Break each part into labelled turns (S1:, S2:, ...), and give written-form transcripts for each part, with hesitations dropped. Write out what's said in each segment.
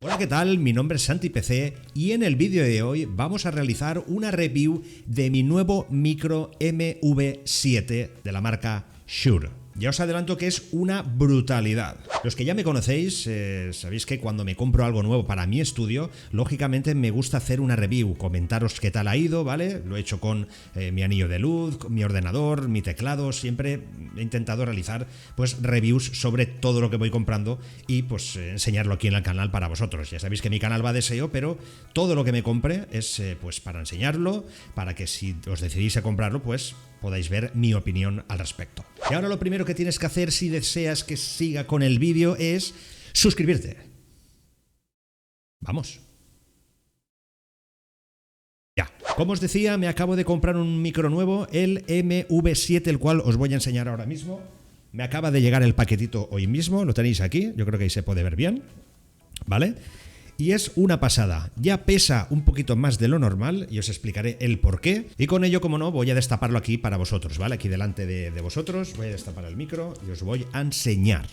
S1: Hola, ¿qué tal? Mi nombre es Santi PC y en el vídeo de hoy vamos a realizar una review de mi nuevo micro MV7 de la marca Shure. Ya os adelanto que es una brutalidad. Los que ya me conocéis, sabéis que cuando me compro algo nuevo para mi estudio, lógicamente me gusta hacer una review, comentaros qué tal ha ido, ¿vale? Lo he hecho con mi anillo de luz, con mi ordenador, mi teclado, siempre he intentado realizar pues reviews sobre todo lo que voy comprando y pues enseñarlo aquí en el canal para vosotros. Ya sabéis que mi canal va de SEO, pero todo lo que me compre es pues para enseñarlo, para que si os decidís a comprarlo, pues podáis ver mi opinión al respecto. Y ahora lo primero que tienes que hacer si deseas que siga con el vídeo es suscribirte. Vamos. Ya. Como os decía, me acabo de comprar un micro nuevo, el MV7, el cual os voy a enseñar ahora mismo. Me acaba de llegar el paquetito hoy mismo, lo tenéis aquí, yo creo que ahí se puede ver bien, ¿vale? Y es una pasada, ya pesa un poquito más de lo normal y os explicaré el por qué. Y con ello, como no, voy a destaparlo aquí para vosotros, ¿vale? Aquí delante de vosotros voy a destapar el micro y os voy a enseñar.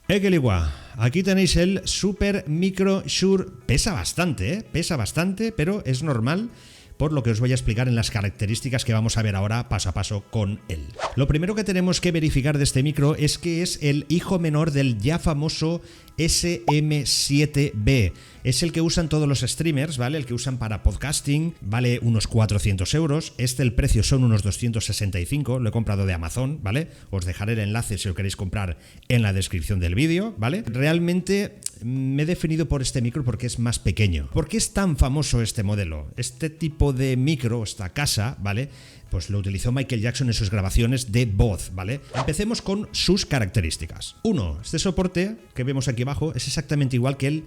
S1: Ekeligua, aquí tenéis el Super Micro Shure. Pesa bastante, pesa bastante, pero es normal, por lo que os voy a explicar en las características que vamos a ver ahora paso a paso con él. Lo primero que tenemos que verificar de este micro es que es el hijo menor del ya famoso SM7B. Es el que usan todos los streamers, ¿vale? El que usan para podcasting, vale unos 400 euros. El precio son unos 265, lo he comprado de Amazon, ¿vale? Os dejaré el enlace si lo queréis comprar en la descripción del vídeo, ¿vale? Realmente me he definido por este micro porque es más pequeño. ¿Por qué es tan famoso este modelo? Este tipo de micro, esta casa, ¿vale? Pues lo utilizó Michael Jackson en sus grabaciones de voz, ¿vale? Empecemos con sus características. 1. Este soporte que vemos aquí abajo es exactamente igual que el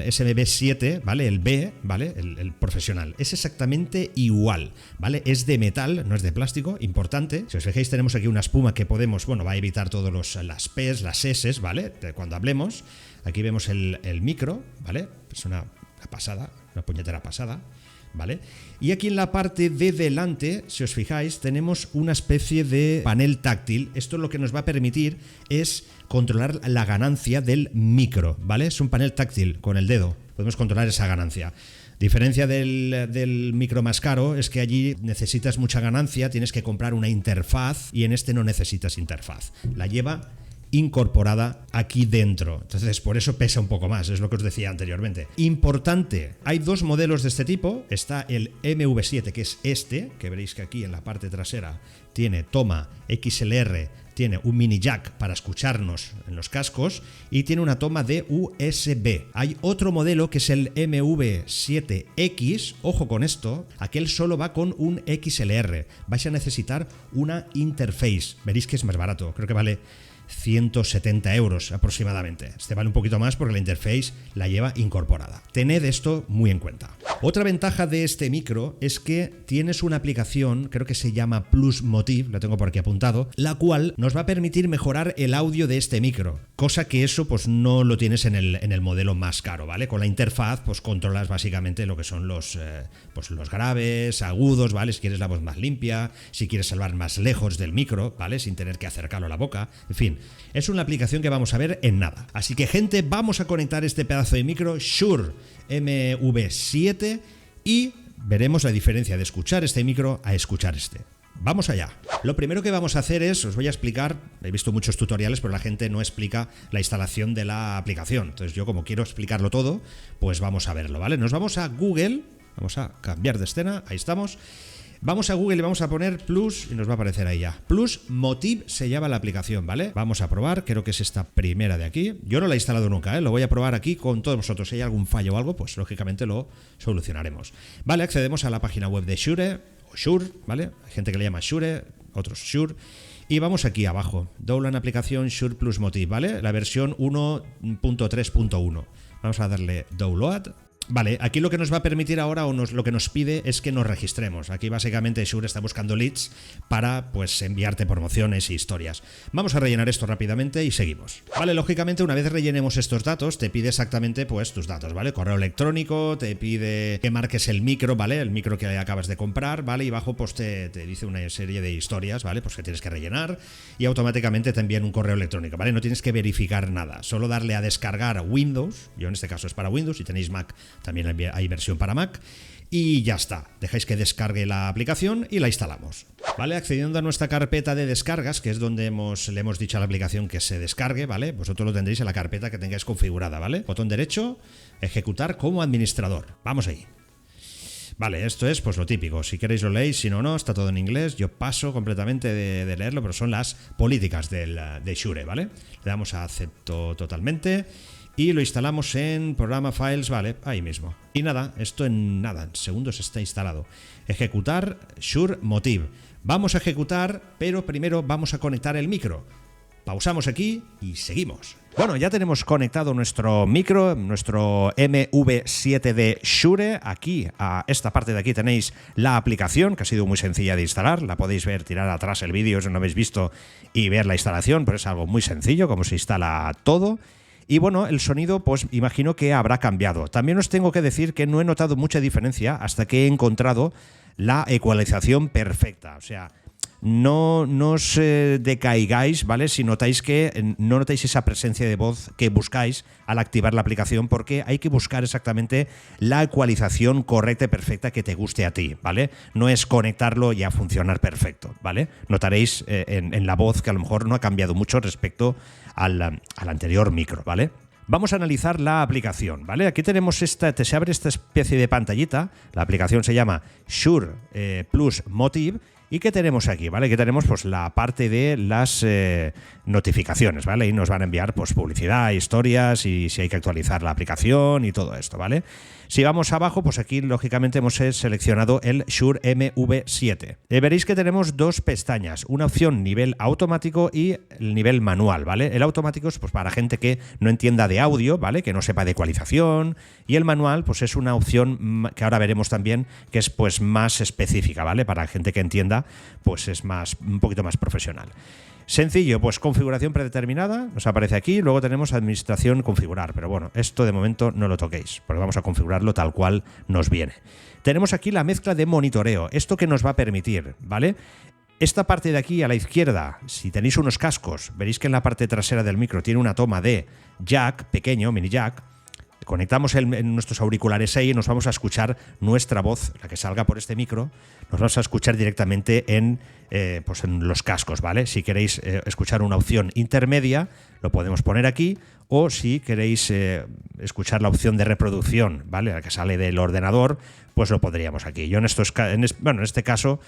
S1: SMB7, ¿vale? El B, ¿vale? El profesional. Es exactamente igual, ¿vale? Es de metal, no es de plástico, importante. Si os fijáis, tenemos aquí una espuma que podemos, bueno, va a evitar todos las P's, las S's, ¿vale? Cuando hablemos. Aquí vemos el micro, ¿vale? Es una pasada, una puñetera pasada, ¿vale? Y aquí en la parte de delante, si os fijáis, tenemos una especie de panel táctil. Esto lo que nos va a permitir es controlar la ganancia del micro, ¿vale? Es un panel táctil con el dedo, podemos controlar esa ganancia. Diferencia del micro más caro es que allí necesitas mucha ganancia, tienes que comprar una interfaz y en este no necesitas interfaz. La lleva incorporada aquí dentro, entonces por eso pesa un poco más, es lo que os decía anteriormente. Importante, hay dos modelos de este tipo. Está el MV7, que es este, que veréis que aquí en la parte trasera tiene toma XLR, tiene un mini jack para escucharnos en los cascos y tiene una toma de USB. Hay otro modelo que es el MV7X, ojo con esto, aquel solo va con un XLR, vais a necesitar una interface, veréis que es más barato, creo que vale 170 euros aproximadamente. Este vale un poquito más porque la interface la lleva incorporada. Tened esto muy en cuenta. Otra ventaja de este micro es que tienes una aplicación, creo que se llama Plus Motive, lo tengo por aquí apuntado, la cual nos va a permitir mejorar el audio de este micro, cosa que eso pues no lo tienes en el modelo más caro, ¿vale? Con la interfaz pues controlas básicamente lo que son los graves, agudos, ¿vale? Si quieres la voz más limpia, si quieres hablar más lejos del micro, ¿vale? Sin tener que acercarlo a la boca, en fin. Es una aplicación que vamos a ver en nada. Así que, gente, vamos a conectar este pedazo de micro Shure MV7 y veremos la diferencia de escuchar este micro a escuchar este. Vamos allá. Lo primero que vamos a hacer es, os voy a explicar, he visto muchos tutoriales, pero la gente no explica la instalación de la aplicación. Entonces yo, como quiero explicarlo todo, pues vamos a verlo, ¿vale? Nos vamos a Google, vamos a cambiar de escena, ahí estamos. Vamos a Google y vamos a poner Plus y nos va a aparecer ahí ya. Plus Motive se llama la aplicación, ¿vale? Vamos a probar, creo que es esta primera de aquí. Yo no la he instalado nunca, ¿eh? Lo voy a probar aquí con todos vosotros. Si hay algún fallo o algo, pues lógicamente lo solucionaremos. Vale, accedemos a la página web de Shure, o Shure, ¿vale? Hay gente que le llama Shure, otros Shure. Y vamos aquí abajo. Download aplicación Shure Plus Motive, ¿vale? La versión 1.3.1. Vamos a darle Download. Vale, aquí lo que nos va a permitir ahora lo que nos pide es que nos registremos. Aquí básicamente Shure está buscando leads para pues enviarte promociones y historias. Vamos a rellenar esto rápidamente y seguimos. Vale, lógicamente una vez rellenemos estos datos te pide exactamente pues tus datos, ¿vale? Correo electrónico, te pide que marques el micro, ¿vale? El micro que acabas de comprar, ¿vale? Y abajo pues te dice una serie de historias, ¿vale? Pues que tienes que rellenar y automáticamente te envían un correo electrónico, ¿vale? No tienes que verificar nada, solo darle a descargar Windows. Yo en este caso es para Windows, si tenéis Mac también hay versión para Mac. Y ya está, dejáis que descargue la aplicación y la instalamos. Vale, accediendo a nuestra carpeta de descargas, que es donde le hemos dicho a la aplicación que se descargue, ¿vale? Vosotros lo tendréis en la carpeta que tengáis configurada, ¿vale? Botón derecho, ejecutar como administrador. Vamos ahí. Vale, esto es pues lo típico. Si queréis lo leéis, si no, está todo en inglés. Yo paso completamente de leerlo, pero son las políticas de Shure, ¿vale? Le damos a acepto totalmente. Y lo instalamos en programa files, vale, ahí mismo. Y nada, esto en segundos está instalado. Ejecutar Shure Motiv. Vamos a ejecutar, pero primero vamos a conectar el micro. Pausamos aquí y seguimos. Bueno, ya tenemos conectado nuestro micro, nuestro MV7D Shure. Aquí, a esta parte de aquí tenéis la aplicación, que ha sido muy sencilla de instalar. La podéis ver, tirar atrás el vídeo si no habéis visto y ver la instalación, pero es algo muy sencillo, como se instala todo. Y bueno, el sonido, pues imagino que habrá cambiado. También os tengo que decir que no he notado mucha diferencia hasta que he encontrado la ecualización perfecta. O sea, no os decaigáis, ¿vale? Si notáis que no notáis esa presencia de voz que buscáis al activar la aplicación, porque hay que buscar exactamente la ecualización correcta y perfecta que te guste a ti, ¿vale? No es conectarlo y a funcionar perfecto, ¿vale? Notaréis en la voz que a lo mejor no ha cambiado mucho respecto al anterior micro, ¿vale? Vamos a analizar la aplicación, ¿vale? Aquí tenemos se abre esta especie de pantallita. La aplicación se llama Shure Plus Motiv. ¿Y qué tenemos aquí? ¿Vale? Que tenemos pues la parte de las notificaciones, ¿vale? Y nos van a enviar pues publicidad, historias y si hay que actualizar la aplicación y todo esto, ¿vale? Si vamos abajo, pues aquí lógicamente hemos seleccionado el Shure MV7. Veréis que tenemos dos pestañas, una opción nivel automático y el nivel manual, ¿vale? El automático es pues para gente que no entienda de audio, ¿vale? Que no sepa de ecualización, y el manual pues es una opción que ahora veremos también que es pues más específica, ¿vale? Para gente que entienda, pues es un poquito más profesional. Sencillo, pues configuración predeterminada, nos aparece aquí, luego tenemos administración configurar, pero bueno, esto de momento no lo toquéis, porque vamos a configurarlo tal cual nos viene. Tenemos aquí la mezcla de monitoreo, esto que nos va a permitir, ¿vale? Esta parte de aquí a la izquierda, si tenéis unos cascos, veréis que en la parte trasera del micro tiene una toma de jack, pequeño, mini jack. Conectamos en nuestros auriculares ahí y nos vamos a escuchar nuestra voz, la que salga por este micro, nos vamos a escuchar directamente en los cascos, ¿vale? Si queréis escuchar una opción intermedia, lo podemos poner aquí, o si queréis escuchar la opción de reproducción, ¿vale? La que sale del ordenador, pues lo pondríamos aquí. Yo en este caso,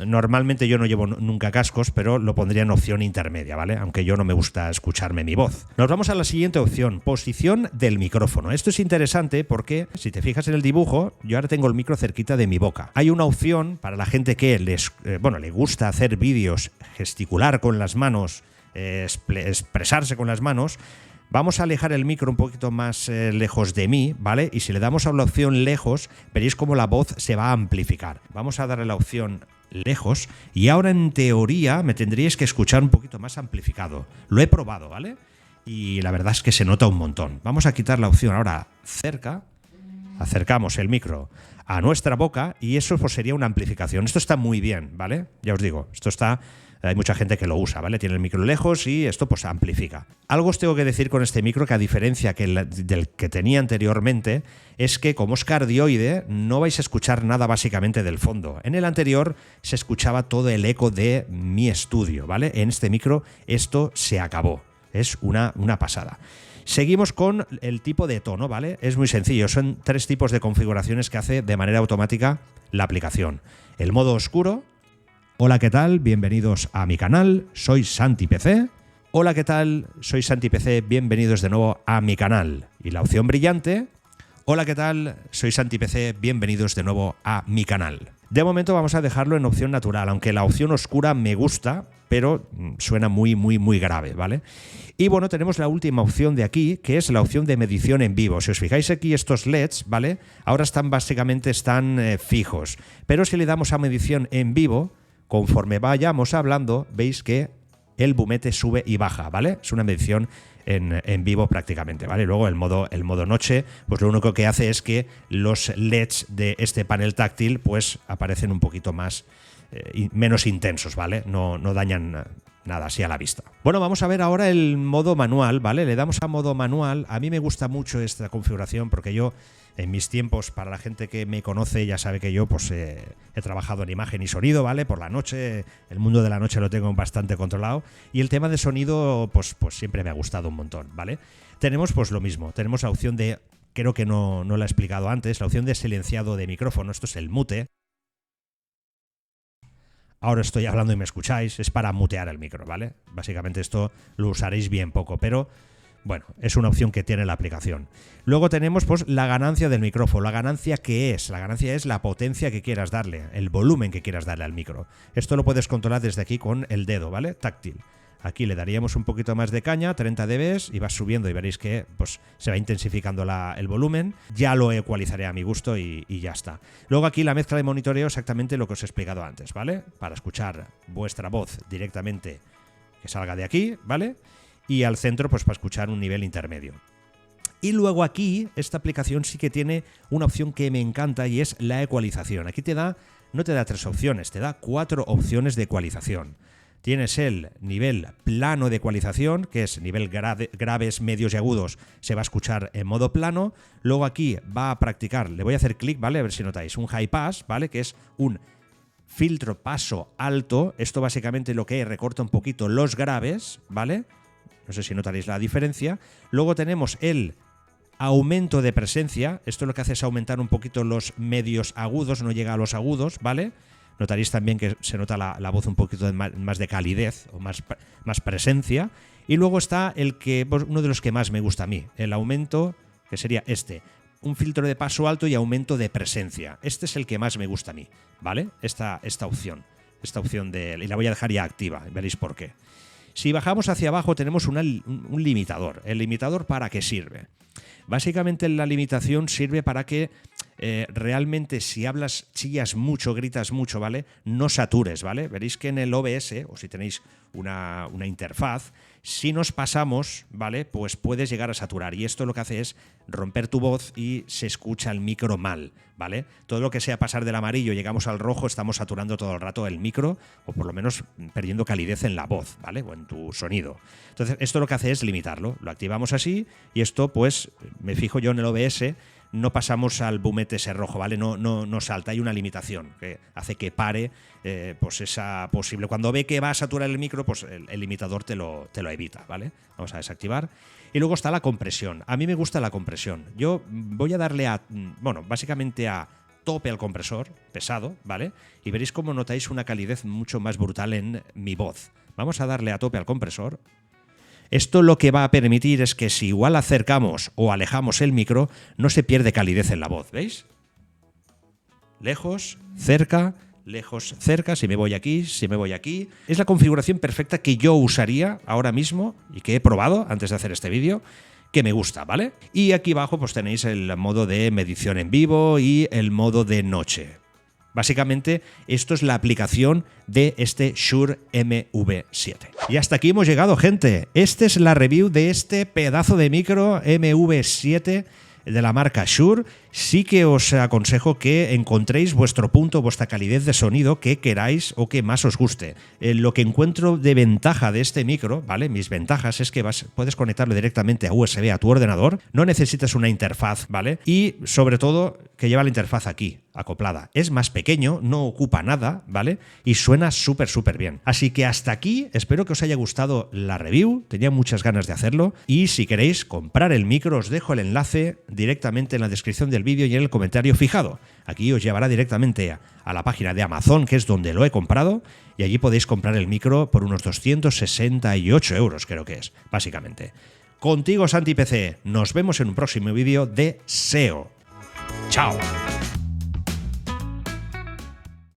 S1: normalmente yo no llevo nunca cascos, pero lo pondría en opción intermedia, ¿vale? Aunque yo no me gusta escucharme mi voz. Nos vamos a la siguiente opción, posición del micrófono. Esto es interesante porque, si te fijas en el dibujo, yo ahora tengo el micro cerquita de mi boca. Hay una opción para la gente que le gusta hacer vídeos, gesticular con las manos, expresarse con las manos. Vamos a alejar el micro un poquito más lejos de mí, ¿vale? Y si le damos a la opción lejos, veréis cómo la voz se va a amplificar. Vamos a darle la opción lejos y ahora en teoría me tendríais que escuchar un poquito más amplificado. Lo he probado, ¿vale? Y la verdad es que se nota un montón. Vamos a quitar la opción ahora cerca. Acercamos el micro a nuestra boca y eso pues sería una amplificación. Esto está muy bien, ¿vale? Ya os digo, hay mucha gente que lo usa, ¿vale? Tiene el micro lejos y esto pues amplifica. Algo os tengo que decir con este micro que a diferencia del que tenía anteriormente es que como es cardioide no vais a escuchar nada básicamente del fondo. En el anterior se escuchaba todo el eco de mi estudio, ¿vale? En este micro esto se acabó. Es una pasada. Seguimos con el tipo de tono, ¿vale? Es muy sencillo, son 3 tipos de configuraciones que hace de manera automática la aplicación. El modo oscuro. Hola, ¿qué tal? Bienvenidos a mi canal, soy SantiPC. Hola, ¿qué tal? Soy SantiPC, bienvenidos de nuevo a mi canal. Y la opción brillante. Hola, ¿qué tal? Soy SantiPC, bienvenidos de nuevo a mi canal. De momento vamos a dejarlo en opción natural, aunque la opción oscura me gusta, pero suena muy, muy, muy grave, ¿vale? Y bueno, tenemos la última opción de aquí, que es la opción de medición en vivo. Si os fijáis aquí, estos LEDs, ¿vale? Ahora están fijos, pero si le damos a medición en vivo, conforme vayamos hablando, veis que el bumete sube y baja, ¿vale? Es una medición en vivo prácticamente, ¿vale? Luego el modo noche, pues lo único que hace es que los LEDs de este panel táctil pues aparecen un poquito más menos intensos, ¿vale? No dañan nada así a la vista. Bueno, vamos a ver ahora el modo manual, ¿vale? Le damos a modo manual. A mí me gusta mucho esta configuración porque yo, en mis tiempos, para la gente que me conoce, ya sabe que yo pues he trabajado en imagen y sonido, ¿vale? Por la noche, el mundo de la noche lo tengo bastante controlado y el tema de sonido pues siempre me ha gustado un montón, ¿vale? Tenemos pues lo mismo, tenemos la opción de, creo que no la he explicado antes, la opción de silenciado de micrófono, esto es el mute. Ahora estoy hablando y me escucháis, es para mutear el micro, ¿vale? Básicamente esto lo usaréis bien poco, pero bueno, es una opción que tiene la aplicación. Luego tenemos pues la ganancia del micrófono. ¿La ganancia qué es? La ganancia es la potencia que quieras darle, el volumen que quieras darle al micro. Esto lo puedes controlar desde aquí con el dedo, ¿vale? Táctil. Aquí le daríamos un poquito más de caña, 30 dB, y vas subiendo y veréis que pues, se va intensificando el volumen. Ya lo ecualizaré a mi gusto y ya está. Luego aquí la mezcla de monitoreo, exactamente lo que os he explicado antes, ¿vale? Para escuchar vuestra voz directamente que salga de aquí, ¿vale? Y al centro pues para escuchar un nivel intermedio. Y luego aquí, esta aplicación sí que tiene una opción que me encanta y es la ecualización. Aquí no te da 3 opciones, te da 4 opciones de ecualización. Tienes el nivel plano de ecualización, que es nivel graves, medios y agudos, se va a escuchar en modo plano. Luego aquí va a practicar, le voy a hacer clic, ¿vale? A ver si notáis, un high pass, ¿vale? Que es un filtro paso alto. Esto básicamente lo que recorta un poquito los graves, ¿vale? No sé si notaréis la diferencia. Luego tenemos el aumento de presencia. Esto lo que hace es aumentar un poquito los medios agudos, no llega a los agudos, ¿vale? Notaréis también que se nota la voz un poquito más de calidez o más presencia. Y luego está pues, uno de los que más me gusta a mí, el aumento, que sería un filtro de paso alto y aumento de presencia. Este es el que más me gusta a mí, ¿vale? Esta opción y la voy a dejar ya activa, veréis por qué. Si bajamos hacia abajo tenemos un limitador. ¿El limitador para qué sirve? Básicamente la limitación sirve para que realmente si hablas, chillas mucho, gritas mucho, ¿vale? No satures, ¿vale? Veréis que en el OBS, o si tenéis una interfaz, si nos pasamos, ¿vale? Pues puedes llegar a saturar. Y esto lo que hace es romper tu voz y se escucha el micro mal, ¿vale? Todo lo que sea pasar del amarillo, llegamos al rojo, estamos saturando todo el rato el micro, o por lo menos perdiendo calidez en la voz, ¿vale? O en tu sonido. Entonces, esto lo que hace es limitarlo. Lo activamos así y esto, pues, me fijo yo en el OBS, no pasamos al bumete ese rojo, ¿vale? No salta, hay una limitación que hace que pare pues esa posible. Cuando ve que va a saturar el micro, pues el limitador te lo evita, ¿vale? Vamos a desactivar. Y luego está la compresión. A mí me gusta la compresión. Yo voy a darle básicamente a tope al compresor, pesado, ¿vale? Y veréis cómo notáis una calidez mucho más brutal en mi voz. Vamos a darle a tope al compresor. Esto lo que va a permitir es que si igual acercamos o alejamos el micro, no se pierde calidez en la voz, ¿veis? Lejos, cerca, lejos, cerca, si me voy aquí, si me voy aquí. Es la configuración perfecta que yo usaría ahora mismo y que he probado antes de hacer este vídeo, que me gusta, ¿vale? Y aquí abajo pues tenéis el modo de medición en vivo y el modo de noche. Básicamente, esto es la aplicación de este Shure MV7. Y hasta aquí hemos llegado, gente. Esta es la review de este pedazo de micro MV7 de la marca Shure. Sí que os aconsejo que encontréis vuestro punto, vuestra calidez de sonido que queráis o que más os guste. Lo que encuentro de ventaja de este micro, ¿vale? Mis ventajas es que puedes conectarlo directamente a USB a tu ordenador, no necesitas una interfaz, ¿vale? Y sobre todo que lleva la interfaz aquí, acoplada. Es más pequeño, no ocupa nada, ¿vale? Y suena súper bien. Así que hasta aquí, espero que os haya gustado la review, tenía muchas ganas de hacerlo, y si queréis comprar el micro os dejo el enlace directamente en la descripción del vídeo y en el comentario fijado. Aquí os llevará directamente a la página de Amazon, que es donde lo he comprado, y allí podéis comprar el micro por unos 268 euros, creo que es, básicamente. Contigo, Santi PC, nos vemos en un próximo vídeo de SEO. ¡Chao!